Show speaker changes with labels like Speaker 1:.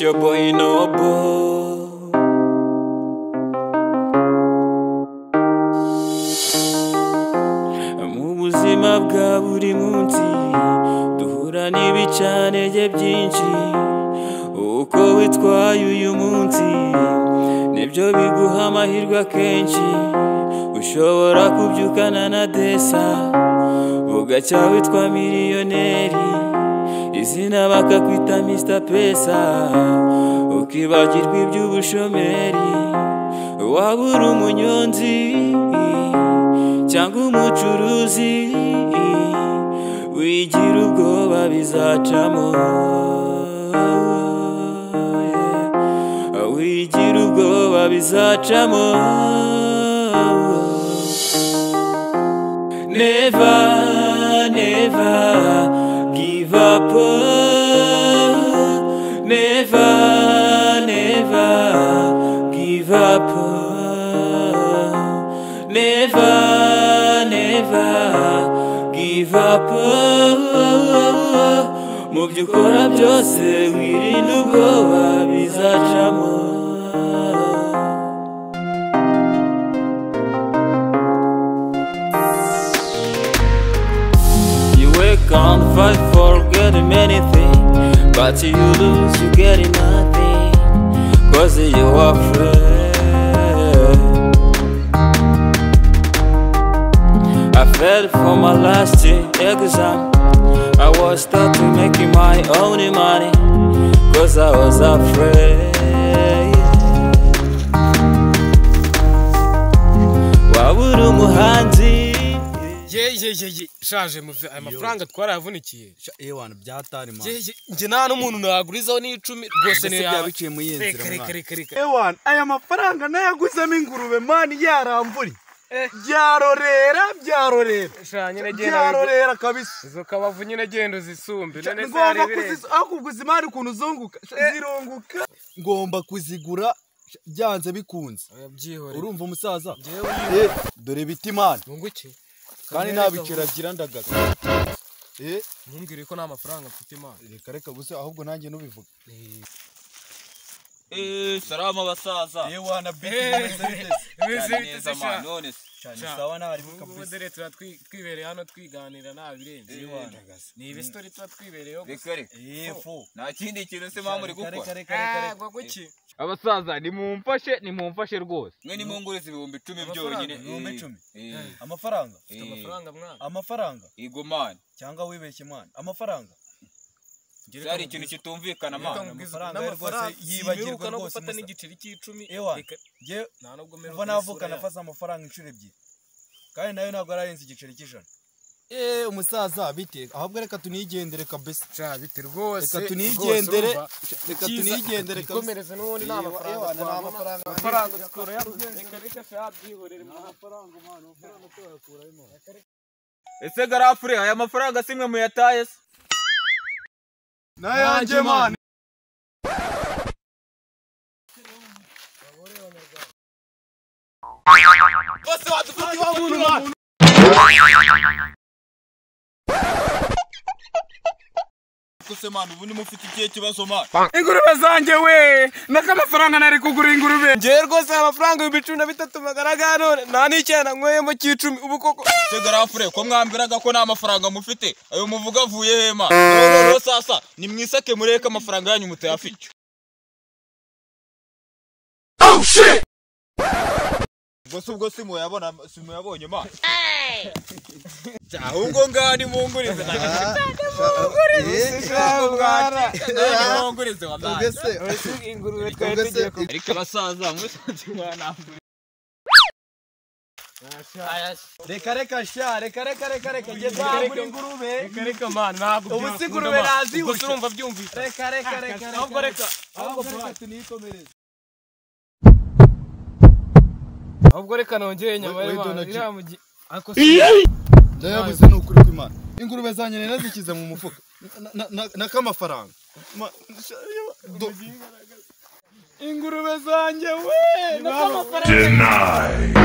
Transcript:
Speaker 1: your boy Nobo. Mu buzima bwa buri munsi duhura n'ibicanege byinshi. Uko witwaye uyu munsi nibyo biguha amahirwe akenshi. Ushobora kubyukana na desa bugacya witwa miliyoneri, izina bakakwita Mr Pesa, ukibagirwa iby'ubushomeri. Waba uri umunyonzi cyangwa umucuruzi, wigira ubwoba bizacamo, wigira ubwoba bizacamo. Never, never give up. Never, never give up. Never, never give up. Mu byo ukora byose wirinde ubwoba bizacamo. Can't fight for getting anything, but you lose, you getting nothing, cause you're afraid. I failed for my last exam. I was starting making my own money, cause I was afraid. Wabura umuhanzi
Speaker 2: shaje muve aya mafaranga twaravunikiye
Speaker 3: ewana byatari ma
Speaker 2: nje nta n'umuntu nagurizaho n'icumi rwose ne
Speaker 3: yabiciye mu yenzira
Speaker 4: ewana aya mafaranga nayaguzemo ingurube mani yaramvuri byarorera
Speaker 2: shanye negenda
Speaker 4: byarorera kabisa
Speaker 2: izo kabavu nyine gendo zisumbe
Speaker 4: none se ari bireze akuguza imari kuntu zunguka zirunguka
Speaker 3: ngomba kuzigura byanze bikunze
Speaker 2: byihore
Speaker 3: urumva umusaza dore biti imana
Speaker 2: munguki
Speaker 3: kandi ntabicira girandagaza
Speaker 2: mumbwire ko nta mafaranga mfite imana
Speaker 3: reka gusa ahubwo nanjye nubivuga
Speaker 1: salama abasaza
Speaker 3: wana
Speaker 1: bise neza man none
Speaker 3: sawa nari
Speaker 2: kabisa dere twibereye hano twiganira nta birenze ni ibistori twibereyeho
Speaker 1: nta kindi kintu se mama uri
Speaker 2: gukora guki
Speaker 5: abasaza nimumfashe rwose
Speaker 1: mwe nimunguriza ibihumbi 10 byonyine.
Speaker 3: ibihumbi 10 amafaranga
Speaker 2: mwana
Speaker 3: amafaranga
Speaker 1: igo man
Speaker 3: cyangwa wibeshye mwana amafaranga
Speaker 1: cyari ikintu kitumvikana man
Speaker 3: amafaranga rwose yibagirwa
Speaker 2: no gufata n'igiceri cy'icumi
Speaker 3: je nta nubwo mero navuka nafasa amafaranga inshuro ebyiri kandi nayo ntabwo ararenze igiceri cy'ijana. Umusaza bite ahubwo reka tunigendere kabisa
Speaker 2: cha bite rwose
Speaker 3: reka tunigendere
Speaker 2: komereze n'ubundi nta mafaranga skoro reka sha byihorere mu mafaranga mwana amafaranga toyakuramo.
Speaker 1: Ese garafure aya mafaranga simwe muyataye se
Speaker 4: nayanjye man
Speaker 1: bose wadufite bamuntu man kusemana ubu nimufite ikihe kibazo man
Speaker 4: ingurube zanjye we nakamafaranga nari kugura ingurube
Speaker 2: ngiye rwose amafaranga 13 magaraga none nta n'icyana nkweyemo cy'icumi ubu koko
Speaker 1: se garafure ko mwambiraga ko nta mafaranga mufite ayo muvuga avuye hema rero sasa ni mwisake mureka amafaranga yanyu mutayafite. Oh shit ubwo simuyabonye man ahubwo ngani mungurize mungurize wallahi
Speaker 2: ingurube twese
Speaker 1: ariko abasaza musanze mwana
Speaker 3: reka ngezagura ingurube
Speaker 2: reka man ntabwo
Speaker 3: ubu sigurube nazi
Speaker 2: urumva byumvise
Speaker 3: reka ahubwo tunikomereze
Speaker 2: ahubwo reka nongeye nyama iramugi ako
Speaker 3: ndayabuze n'ukuri kw'Imana ingurube zanye nazikize mu mufuka nakamafaranga
Speaker 4: ingurube zanjye we nakamafaranga
Speaker 6: Deny.